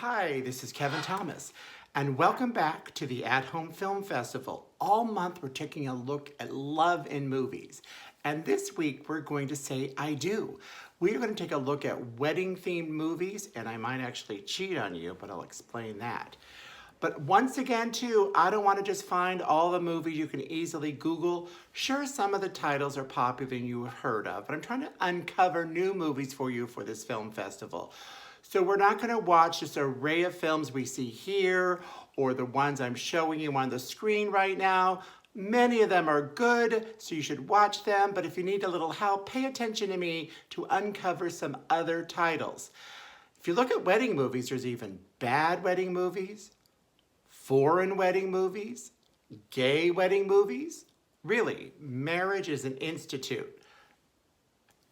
Hi, this is Kevin Thomas, and welcome back to the At Home Film Festival. All month we're taking a look at love in movies, and this week we're going to say I do. We're going to take a look at wedding-themed movies, and I might actually cheat on you, but I'll explain that. But once again, too, I don't want to just find all the movies you can easily Google. Sure, some of the titles are popular and you've heard of, but I'm trying to uncover new movies for you for this film festival. So we're not going to watch this array of films we see here or the ones I'm showing you on the screen right now. Many of them are good, so you should watch them, but if you need a little help, pay attention to me to uncover some other titles. If you look at wedding movies, there's even bad wedding movies, foreign wedding movies, gay wedding movies. Really, marriage is an institute.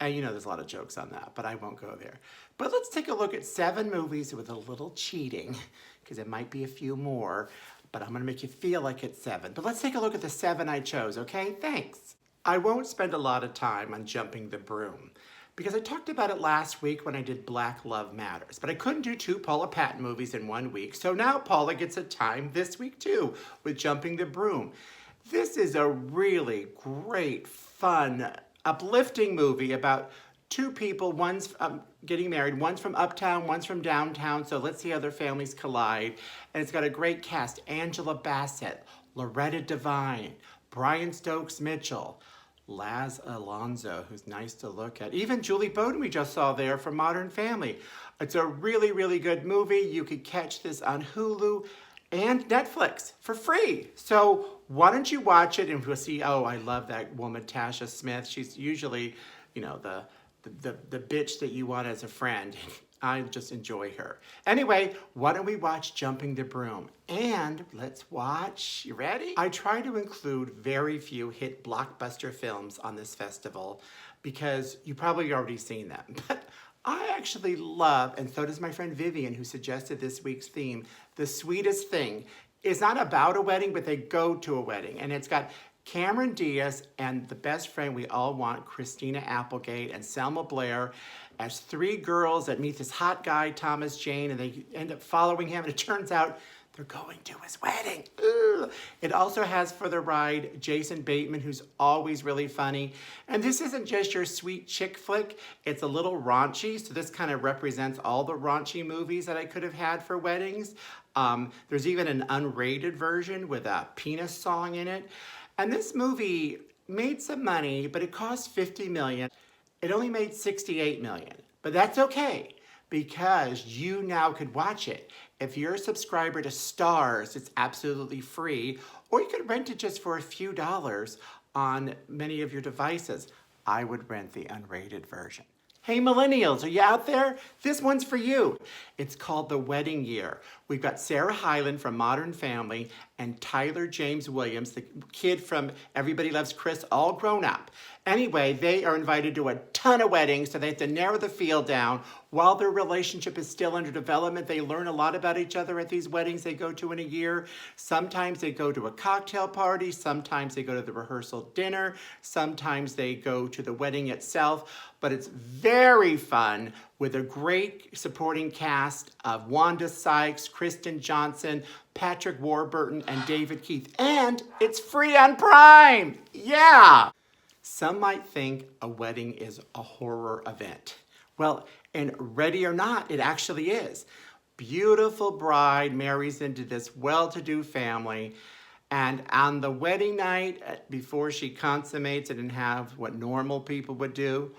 And you know there's a lot of jokes on that, but I won't go there. But let's take a look at 7 movies with a little cheating, because it might be a few more, but I'm gonna make you feel like it's 7. But let's take a look at the 7 I chose, okay? Thanks. I won't spend a lot of time on Jumping the Broom, because I talked about it last week when I did Black Love Matters, but I couldn't do 2 Paula Patton movies in 1 week, so now Paula gets a time this week too with Jumping the Broom. This is a really great, fun, uplifting movie about 2 people, one's getting married, one's from uptown, one's from downtown, so let's see how their families collide. And it's got a great cast: Angela Bassett, Loretta Devine, Brian Stokes Mitchell, Laz Alonso, who's nice to look at. Even Julie Bowden we just saw there from Modern Family. It's a really, really good movie. You could catch this on Hulu and Netflix for free. So why don't you watch it and we'll see, oh, I love that woman, Tasha Smith. She's usually, you know, the bitch that you want as a friend. I just enjoy her. Anyway, why don't we watch Jumping the Broom? And let's watch, you ready? I try to include very few hit blockbuster films on this festival because you probably already seen them. But I actually love, and so does my friend Vivian, who suggested this week's theme, The Sweetest Thing. It's not about a wedding, but they go to a wedding. And it's got Cameron Diaz and the best friend we all want, Christina Applegate, and Selma Blair, as 3 girls that meet this hot guy, Thomas Jane, and they end up following him, and it turns out they're going to his wedding. Ugh. It also has for the ride Jason Bateman, who's always really funny. And this isn't just your sweet chick flick, it's a little raunchy, so this kind of represents all the raunchy movies that I could have had for weddings. There's even an unrated version with a penis song in it. And this movie made some money, but it cost $50 million. It only made $68 million, but that's okay because you now could watch it. If you're a subscriber to Stars, it's absolutely free, or you could rent it just for a few dollars on many of your devices. I would rent the unrated version. Hey millennials, are you out there? This one's for you. It's called The Wedding Year. We've got Sarah Hyland from Modern Family and Tyler James Williams, the kid from Everybody Loves Chris, all grown up. Anyway, they are invited to a ton of weddings, so they have to narrow the field down. While their relationship is still under development, they learn a lot about each other at these weddings they go to in a year. Sometimes they go to a cocktail party, sometimes they go to the rehearsal dinner, sometimes they go to the wedding itself, but it's very fun with a great supporting cast of Wanda Sykes, Kristen Johnson, Patrick Warburton, and David Keith. And it's free on Prime! Yeah! Some might think a wedding is a horror event. Well, and Ready or Not, it actually is. Beautiful bride marries into this well-to-do family, and on the wedding night, before she consummates it and have what normal people would do,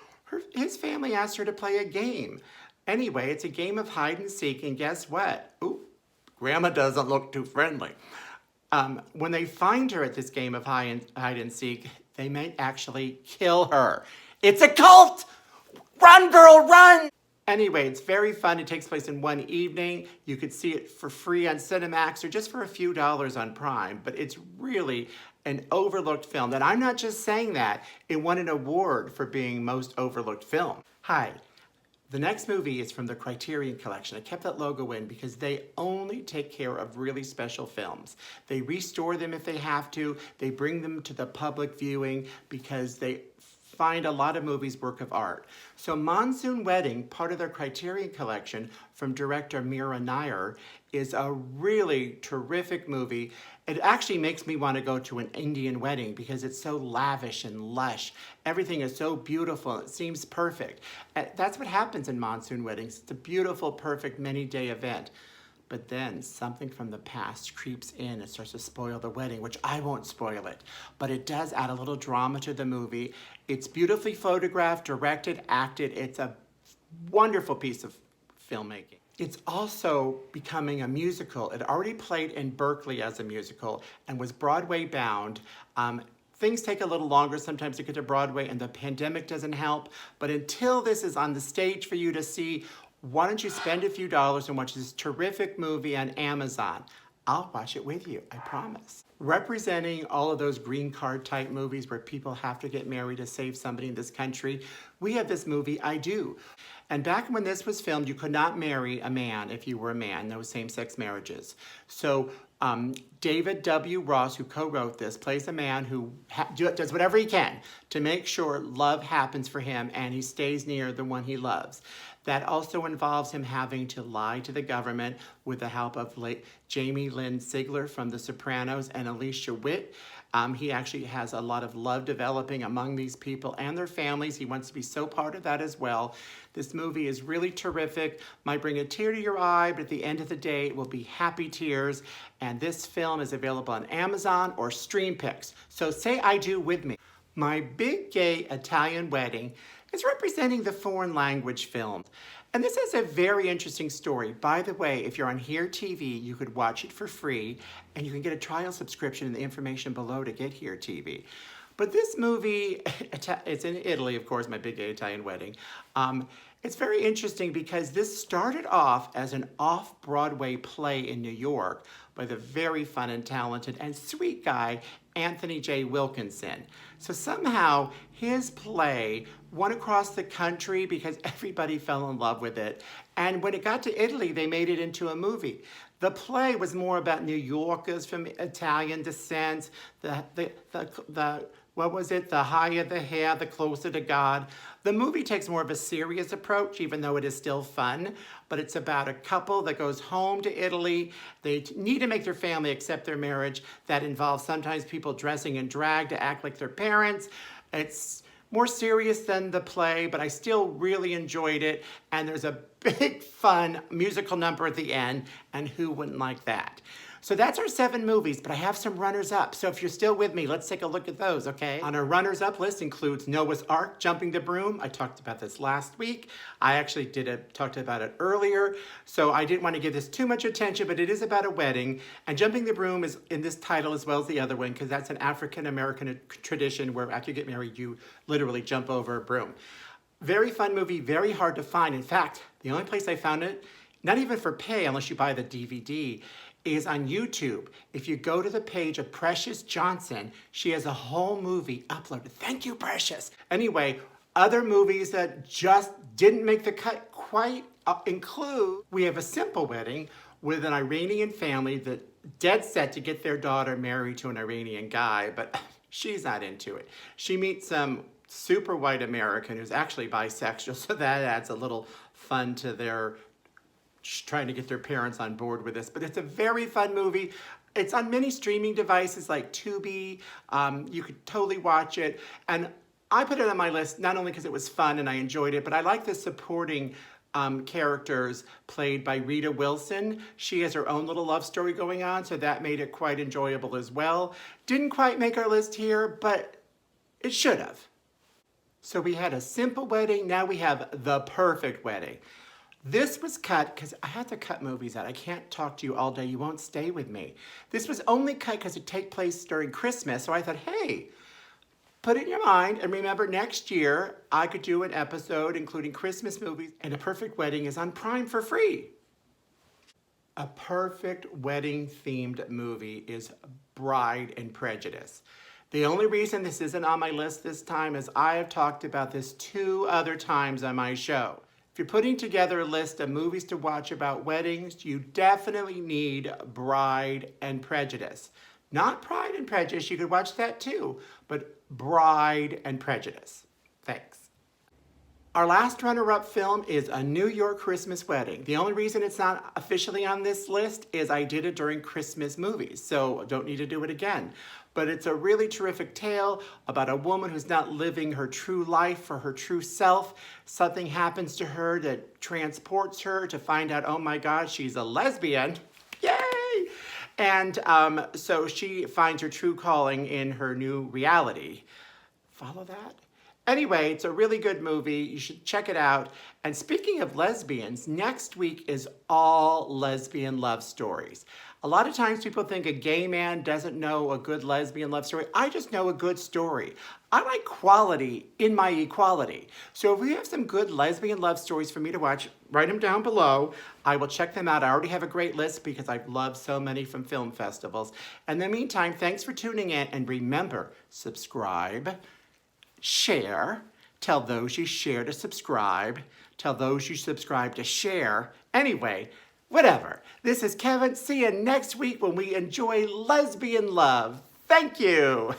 his family asks her to play a game. Anyway, it's a game of hide and seek, and guess what? Ooh, Grandma doesn't look too friendly. When they find her at this game of hide and seek, they may actually kill her. It's a cult! Run, girl, run! Anyway, it's very fun. It takes place in one evening. You could see it for free on Cinemax or just for a few dollars on Prime, but it's really an overlooked film. And I'm not just saying that. It won an award for being most overlooked film. Hi. The next movie is from the Criterion Collection. I kept that logo in because they only take care of really special films. They restore them if they have to. They bring them to the public viewing because they find a lot of movies work of art. So Monsoon Wedding, part of their Criterion collection from director Mira Nair, is a really terrific movie. It actually makes me want to go to an Indian wedding because it's so lavish and lush. Everything is so beautiful. It seems perfect. That's what happens in Monsoon Weddings. It's a beautiful, perfect, many-day event. But then something from the past creeps in and starts to spoil the wedding, which I won't spoil it. But it does add a little drama to the movie. It's beautifully photographed, directed, acted. It's a wonderful piece of filmmaking. It's also becoming a musical. It already played in Berkeley as a musical and was Broadway bound. Things take a little longer sometimes to get to Broadway, and the pandemic doesn't help. But until this is on the stage for you to see, why don't you spend a few dollars and watch this terrific movie on Amazon? I'll watch it with you, I promise. Representing all of those green card type movies where people have to get married to save somebody in this country, we have this movie, I Do. And back when this was filmed, you could not marry a man if you were a man, no same-sex marriages. So David W. Ross, who co-wrote this, plays a man who does whatever he can to make sure love happens for him and he stays near the one he loves. That also involves him having to lie to the government with the help of Jamie Lynn Sigler from The Sopranos and Alicia Witt. He actually has a lot of love developing among these people and their families. He wants to be so part of that as well. This movie is really terrific. Might bring a tear to your eye, but at the end of the day, it will be happy tears. And this film is available on Amazon or StreamPix. So say I do with me. My Big Gay Italian Wedding is representing the foreign language film. And this is a very interesting story. By the way, if you're on Here TV, you could watch it for free, and you can get a trial subscription in the information below to get Here TV. But this movie, it's in Italy, of course, My Big Gay Italian Wedding. It's very interesting because this started off as an off-Broadway play in New York by the very fun and talented and sweet guy, Anthony J. Wilkinson. So somehow his play went across the country because everybody fell in love with it. And when it got to Italy, they made it into a movie. The play was more about New Yorkers from Italian descent, what was it? The higher the hair, the closer to God. The movie takes more of a serious approach, even though it is still fun. But it's about a couple that goes home to Italy. They need to make their family accept their marriage. That involves sometimes people dressing in drag to act like their parents. It's more serious than the play, but I still really enjoyed it. And there's a big, fun musical number at the end, and who wouldn't like that? So that's our 7 movies, but I have some runners-up. So if you're still with me, let's take a look at those, okay? On our runners-up list includes Noah's Ark, Jumping the Broom. I talked about this last week. I actually talked about it earlier, so I didn't want to give this too much attention, but it is about a wedding. And Jumping the Broom is in this title as well as the other one, because that's an African-American tradition where after you get married, you literally jump over a broom. Very fun movie, very hard to find. In fact, the only place I found it, not even for pay unless you buy the DVD, is on YouTube. If you go to the page of Precious Johnson, she has a whole movie uploaded. Thank you, Precious. Anyway, other movies that just didn't make the cut quite include, we have A Simple Wedding with an Iranian family that dead set to get their daughter married to an Iranian guy, but she's not into it. She meets some super white American who's actually bisexual, so that adds a little fun to their trying to get their parents on board with this. But it's a very fun movie. It's on many streaming devices like Tubi. You could totally watch it. And I put it on my list not only because it was fun and I enjoyed it, but I like the supporting characters played by Rita Wilson. She has her own little love story going on, so that made it quite enjoyable as well. Didn't quite make our list here, but it should have. So we had A Simple Wedding. Now we have The Perfect Wedding. This was cut because I had to cut movies out. I can't talk to you all day. You won't stay with me. This was only cut because it takes place during Christmas. So I thought, hey, put it in your mind and remember next year I could do an episode including Christmas movies, and A Perfect Wedding is on Prime for free. A perfect wedding themed movie is Bride and Prejudice. The only reason this isn't on my list this time is I have talked about this 2 other times on my show. If you're putting together a list of movies to watch about weddings, you definitely need Bride and Prejudice. Not Pride and Prejudice, you could watch that too, but Bride and Prejudice. Thanks. Our last runner-up film is A New York Christmas Wedding. The only reason it's not officially on this list is I did it during Christmas movies, so I don't need to do it again. But it's a really terrific tale about a woman who's not living her true life or her true self. Something happens to her that transports her to find out, oh my God, she's a lesbian. Yay! And so she finds her true calling in her new reality. Follow that? Anyway, it's a really good movie. You should check it out. And speaking of lesbians, next week is all lesbian love stories. A lot of times people think a gay man doesn't know a good lesbian love story. I just know a good story. I like quality in my equality. So if we have some good lesbian love stories for me to watch, write them down below. I will check them out. I already have a great list because I've loved so many from film festivals. In the meantime, thanks for tuning in. And remember, subscribe, share, tell those you share to subscribe, tell those you subscribe to share. Anyway, whatever. This is Kevin. See you next week when we enjoy lesbian love. Thank you.